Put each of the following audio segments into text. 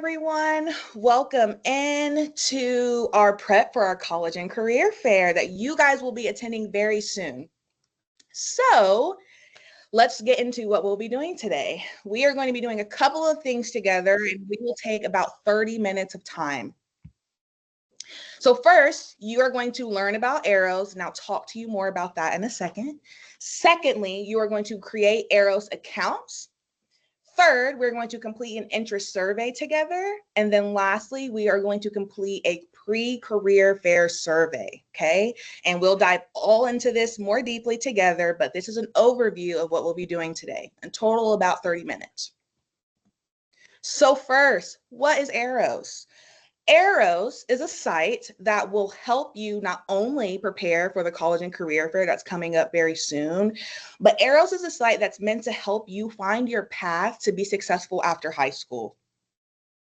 everyone. Welcome in to our prep for our college and career fair that you guys will be attending very soon. So let's get into what we'll be doing today. We are going to be doing a couple of things together and we will take about 30 minutes of time. So first, you are going to learn about arrows, and I'll talk to you more about that in a second. Secondly, you are going to create arrows accounts. Third, we're going to complete an interest survey together. And then lastly, we are going to complete a pre-career fair survey, okay? And we'll dive all into this more deeply together, but this is an overview of what we'll be doing today, in total about 30 minutes. So first, what is Arrows? Arrows is a site that will help you not only prepare for the college and career fair that's coming up very soon, but Arrows is a site that's meant to help you find your path to be successful after high school.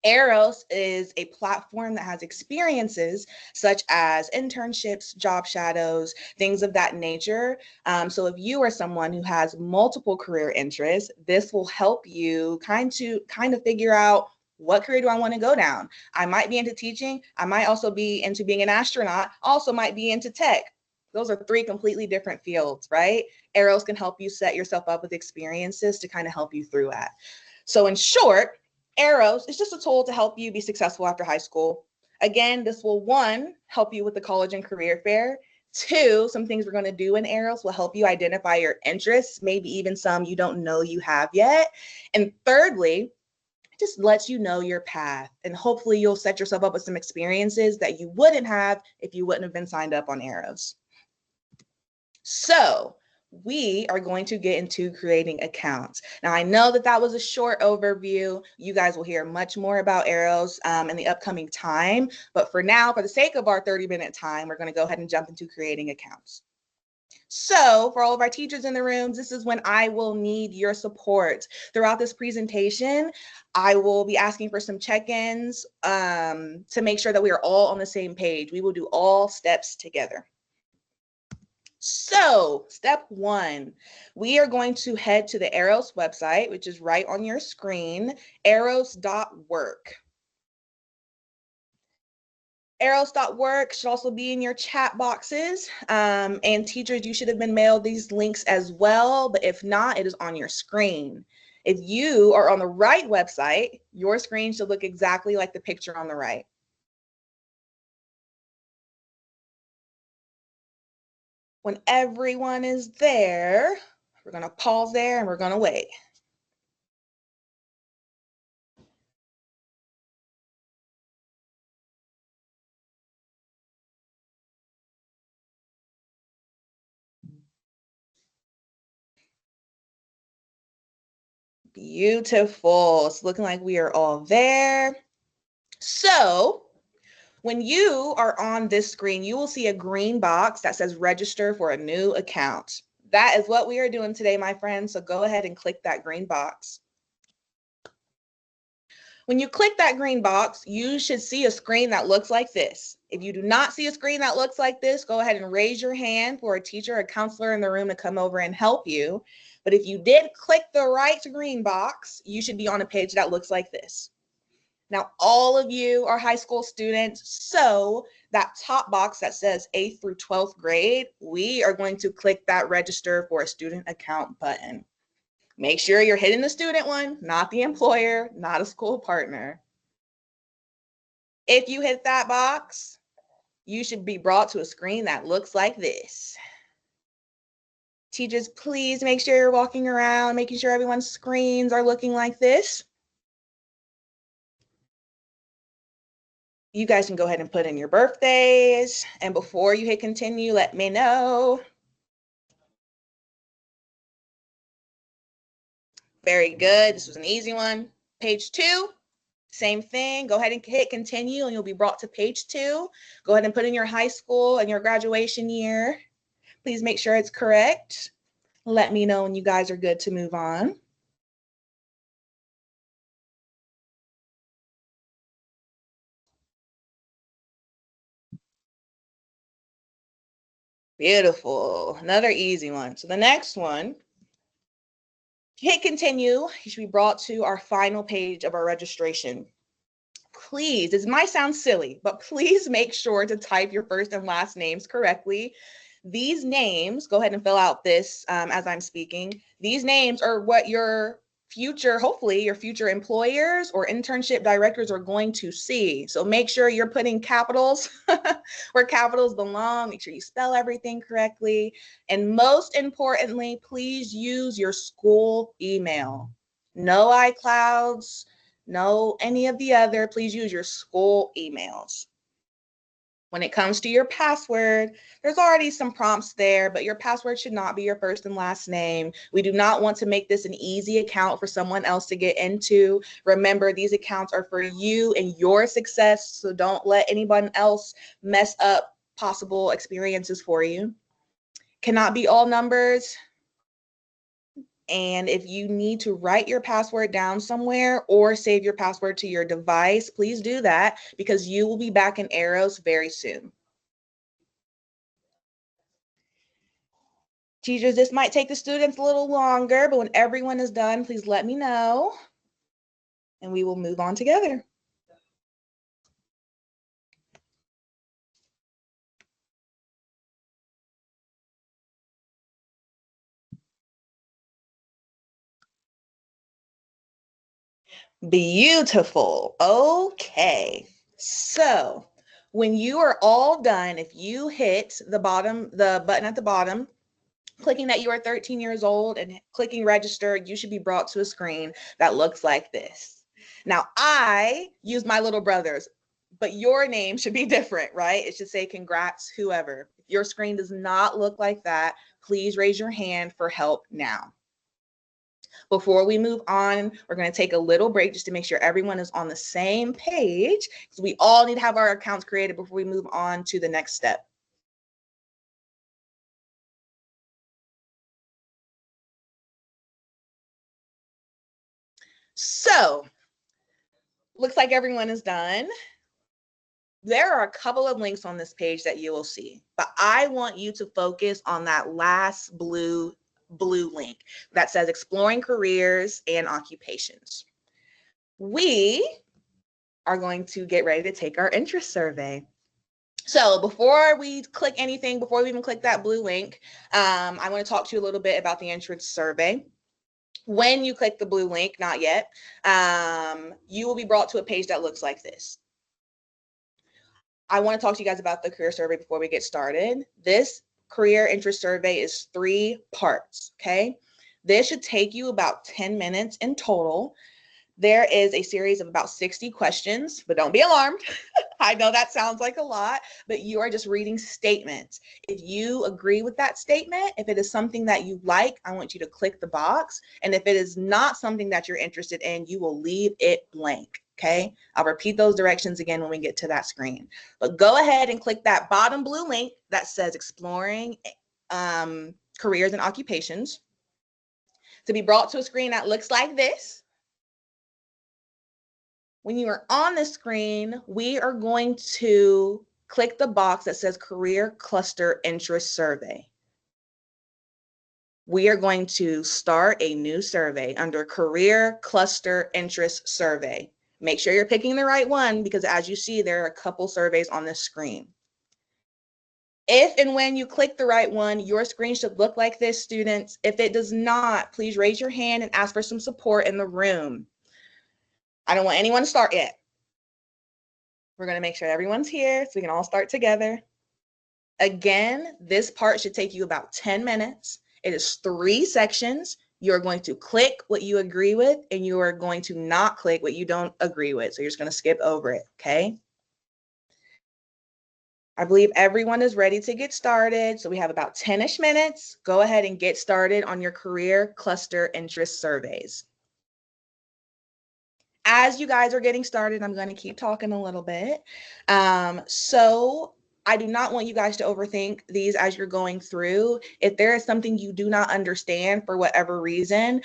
Arrows is a platform that has experiences such as internships, job shadows, things of that nature. So if you are someone who has multiple career interests, this will help you kind of figure out, what career do I want to go down? I might be into teaching. I might also be into being an astronaut. Also might be into tech. Those are three completely different fields, right? Arrows can help you set yourself up with experiences to kind of help you through that. So in short, Arrows is just a tool to help you be successful after high school. Again, this will, one, help you with the college and career fair. Two, some things we're going to do in Arrows will help you identify your interests, maybe even some you don't know you have yet. And thirdly, it just lets you know your path, and hopefully you'll set yourself up with some experiences that you wouldn't have if you wouldn't have been signed up on Arrows. So we are going to get into creating accounts. Now, I know that was a short overview. You guys will hear much more about Arrows in the upcoming time. But for now, for the sake of our 30-minute time, we're going to go ahead and jump into creating accounts. So for all of our teachers in the rooms, this is when I will need your support. Throughout this presentation, I will be asking for some check-ins to make sure that we are all on the same page. We will do all steps together. So step one, we are going to head to the Aeros website, which is right on your screen, aeros.work. Aeros.work should also be in your chat boxes. And teachers, you should have been mailed these links as well, but if not, it is on your screen. If you are on the right website, your screen should look exactly like the picture on the right. When everyone is there, we're going to pause there and we're going to wait. Beautiful. It's looking like we are all there. So when you are on this screen, you will see a green box that says register for a new account. That is what we are doing today, my friends. So go ahead and click that green box. When you click that green box, you should see a screen that looks like this. If you do not see a screen that looks like this, go ahead and raise your hand for a teacher or counselor in the room to come over and help you. But if you did click the right green box, you should be on a page that looks like this. Now, all of you are high school students, so that top box that says 8th through 12th grade, we are going to click that register for a student account button. Make sure you're hitting the student one, not the employer, not a school partner. If you hit that box, you should be brought to a screen that looks like this. Teachers, please make sure you're walking around, making sure everyone's screens are looking like this. You guys can go ahead and put in your birthdays. And before you hit continue, let me know. Very good. This was an easy one. Page 2, same thing. Go ahead and hit continue and you'll be brought to page 2. Go ahead and put in your high school and your graduation year. Please make sure it's correct. Let me know when you guys are good to move on. Beautiful. Another easy one. So the next one, hit continue. You should be brought to our final page of our registration. please, this might sound silly, but please make sure to type your first and last names correctly. These names, go ahead and fill out this as I'm speaking. These names are what your future, hopefully your future employers or internship directors are going to see. So make sure you're putting capitals where capitals belong. Make sure you spell everything correctly. And most importantly, please use your school email. No iClouds, no any of the other. Please use your school emails. When it comes to your password, there's already some prompts there, but your password should not be your first and last name. We do not want to make this an easy account for someone else to get into. Remember, these accounts are for you and your success, so don't let anyone else mess up possible experiences for you. Cannot be all numbers. And if you need to write your password down somewhere or save your password to your device, please do that because you will be back in Aeros very soon. Teachers, this might take the students a little longer, but when everyone is done, please let me know and we will move on together. Beautiful. Okay. So when you are all done, if you hit the button at the bottom, clicking that you are 13 years old and clicking register, you should be brought to a screen that looks like this. Now, I use my little brothers, but your name should be different, right? It should say congrats, whoever. If your screen does not look like that, please raise your hand for help now. Before we move on, we're going to take a little break just to make sure everyone is on the same page because we all need to have our accounts created before we move on to the next step. So, looks like everyone is done. There are a couple of links on this page that you will see, but I want you to focus on that last blue link that says exploring careers and occupations. We are going to get ready to take our interest survey. So before we click anything, before we even click that blue link, I want to talk to you a little bit about the interest survey. When you click the blue link, not yet, you will be brought to a page that looks like this. I want to talk to you guys about the career survey before we get started. This career interest survey is 3 parts, okay? This should take you about 10 minutes in total. There is a series of about 60 questions, but don't be alarmed. I know that sounds like a lot, but you are just reading statements. If you agree with that statement, if it is something that you like, I want you to click the box. And if it is not something that you're interested in, you will leave it blank. Okay, I'll repeat those directions again when we get to that screen. But go ahead and click that bottom blue link that says exploring careers and occupations to be brought to a screen that looks like this. When you are on the screen, we are going to click the box that says Career Cluster Interest Survey. We are going to start a new survey under Career Cluster Interest Survey. Make sure you're picking the right one because as you see, there are a couple surveys on this screen. If and when you click the right one, your screen should look like this, students. If it does not, please raise your hand and ask for some support in the room. I don't want anyone to start yet. We're going to make sure everyone's here so we can all start together. Again, this part should take you about 10 minutes. It is 3 sections. You're going to click what you agree with, and you are going to not click what you don't agree with. So you're just going to skip over it, okay? I believe everyone is ready to get started. So we have about 10-ish minutes. Go ahead and get started on your career cluster interest surveys. As you guys are getting started, I'm going to keep talking a little bit. So I do not want you guys to overthink these as you're going through. If there is something you do not understand for whatever reason,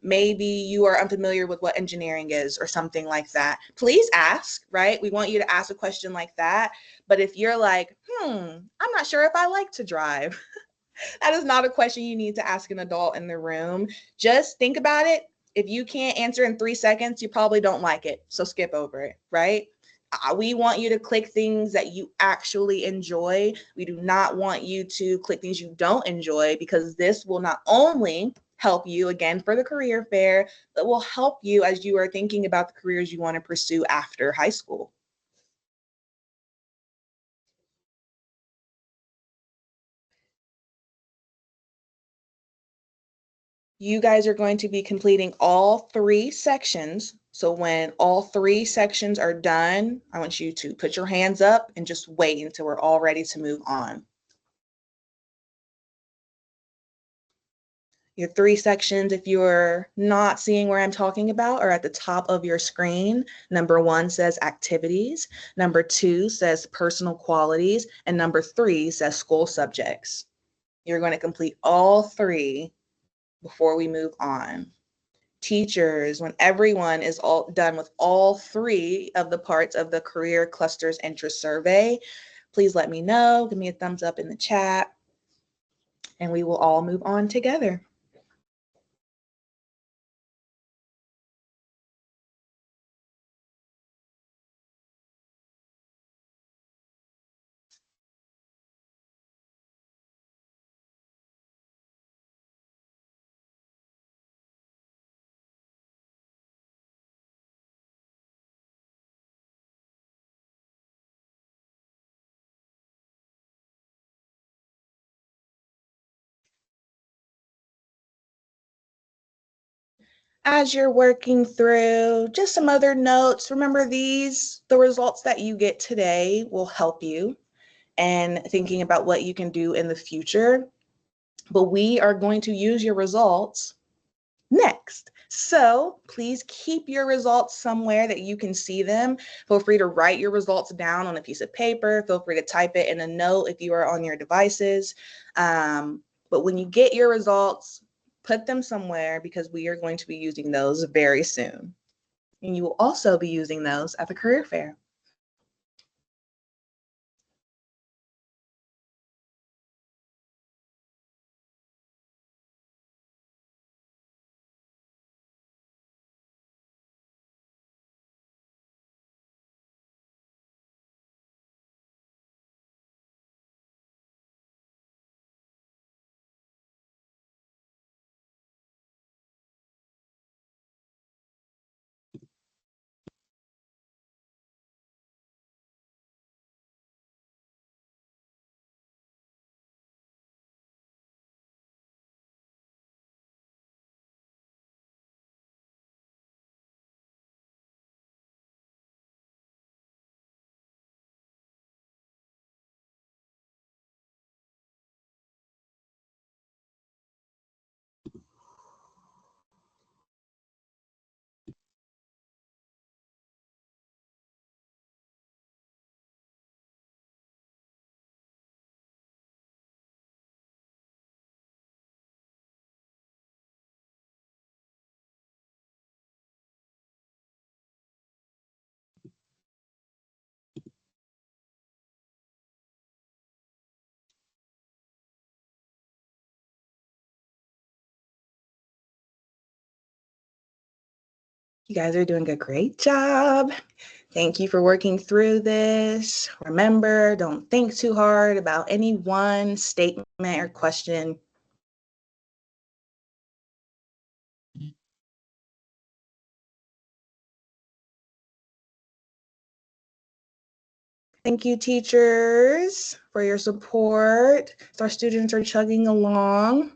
maybe you are unfamiliar with what engineering is or something like that, please ask, right? We want you to ask a question like that. But if you're like, I'm not sure if I like to drive, that is not a question you need to ask an adult in the room. Just think about it. If you can't answer in 3 seconds, you probably don't like it. So skip over it, right? We want you to click things that you actually enjoy. We do not want you to click things you don't enjoy, because this will not only help you again for the career fair, but will help you as you are thinking about the careers you want to pursue after high school. You guys are going to be completing all 3 sections. So when all 3 sections are done, I want you to put your hands up and just wait until we're all ready to move on. Your 3 sections, if you're not seeing where I'm talking about, are at the top of your screen. Number 1 says activities. Number 2 says personal qualities. And number 3 says school subjects. You're going to complete all 3 before we move on. Teachers, when everyone is all done with all 3 of the parts of the career clusters interest survey, please let me know. Give me a thumbs up in the chat, and we will all move on together. As you're working through, just some other notes. Remember, the results that you get today will help you and thinking about what you can do in the future. But we are going to use your results next. So please keep your results somewhere that you can see them. Feel free to write your results down on a piece of paper. Feel free to type it in a note if you are on your devices. But when you get your results, put them somewhere, because we are going to be using those very soon. And you will also be using those at the career fair. You guys are doing a great job. Thank you for working through this. Remember, don't think too hard about any one statement or question. Thank you, teachers, for your support. Our students are chugging along.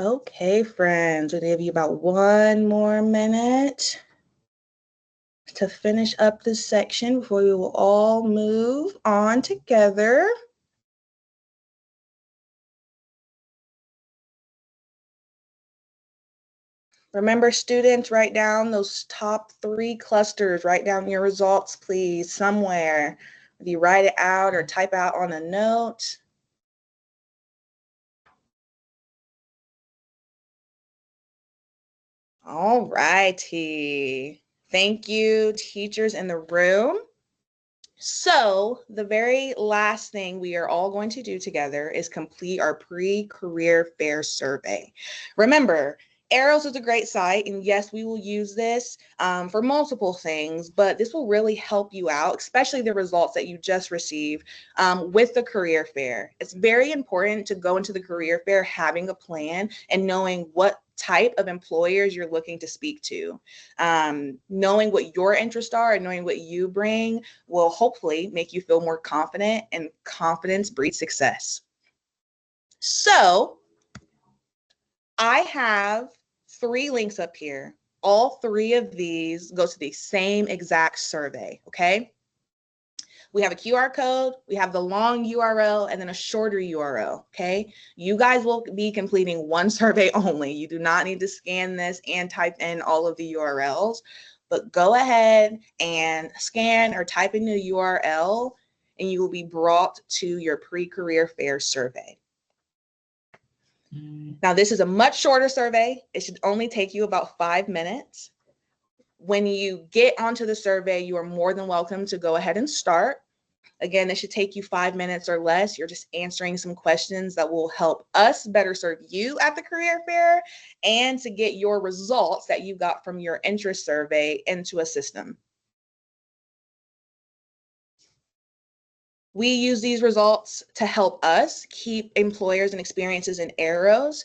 Okay, friends, we'll give you about 1 more minute to finish up this section before we will all move on together. Remember, students, write down those top 3 clusters. Write down your results, please, somewhere. If you write it out or type out on a note. All righty. Thank you, teachers in the room. So the very last thing we are all going to do together is complete our pre-career fair survey. Remember, Aeros is a great site, and yes, we will use this for multiple things, but this will really help you out, especially the results that you just received with the career fair. It's very important to go into the career fair having a plan and knowing what type of employers you're looking to speak to. Knowing what your interests are and knowing what you bring will hopefully make you feel more confident, and confidence breeds success. So I have 3 links up here. All 3 of these go to the same exact survey, okay? We have a QR code, we have the long URL, and then a shorter URL, okay? You guys will be completing 1 survey only. You do not need to scan this and type in all of the URLs, but go ahead and scan or type in the URL, and you will be brought to your pre-career fair survey. Now, this is a much shorter survey. It should only take you about 5 minutes. When you get onto the survey, you are more than welcome to go ahead and start. Again, it should take you 5 minutes or less. You're just answering some questions that will help us better serve you at the career fair and to get your results that you got from your interest survey into a system. We use these results to help us keep employers and experiences in arrows,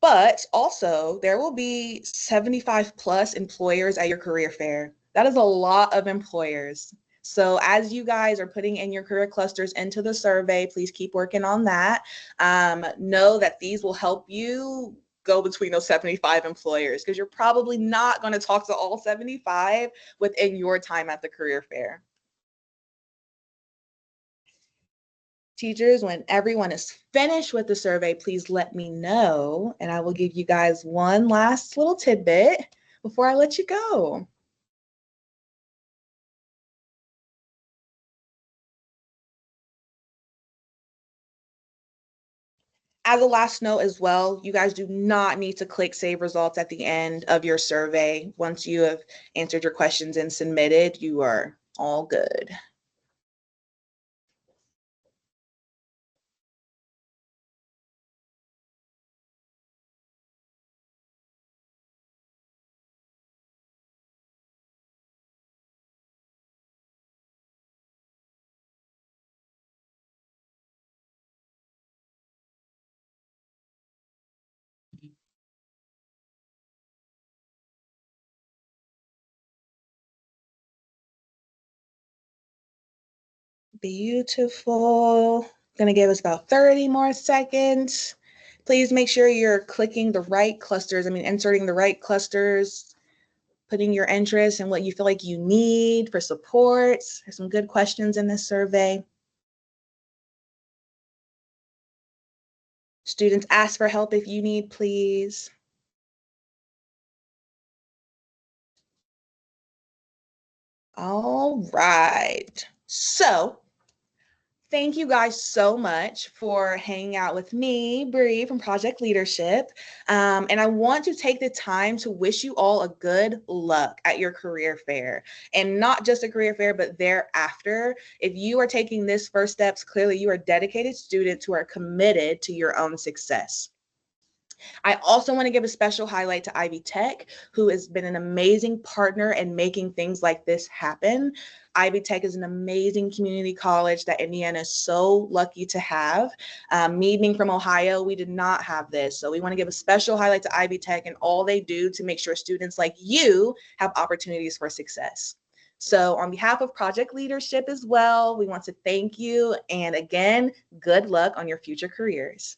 but also there will be 75 plus employers at your career fair. That is a lot of employers. So as you guys are putting in your career clusters into the survey, please keep working on that. Know that these will help you go between those 75 employers, because you're probably not going to talk to all 75 within your time at the career fair. Teachers, when everyone is finished with the survey, please let me know, and I will give you guys one last little tidbit before I let you go. As a last note as well, you guys do not need to click save results at the end of your survey. Once you have answered your questions and submitted, you are all good. Beautiful. Gonna give us about 30 more seconds. Please make sure you're clicking the right clusters. Inserting the right clusters, putting your interests and what you feel like you need for supports. There's some good questions in this survey. Students, ask for help if you need, please. All right. So thank you guys so much for hanging out with me, Bree from Project Leadership. And I want to take the time to wish you all a good luck at your career fair. And not just a career fair, but thereafter. If you are taking this first steps, clearly you are dedicated students who are committed to your own success. I also want to give a special highlight to Ivy Tech, who has been an amazing partner in making things like this happen. Ivy Tech is an amazing community college that Indiana is so lucky to have. Me being from Ohio, we did not have this. So we want to give a special highlight to Ivy Tech and all they do to make sure students like you have opportunities for success. So on behalf of Project Leadership as well, we want to thank you. And again, good luck on your future careers.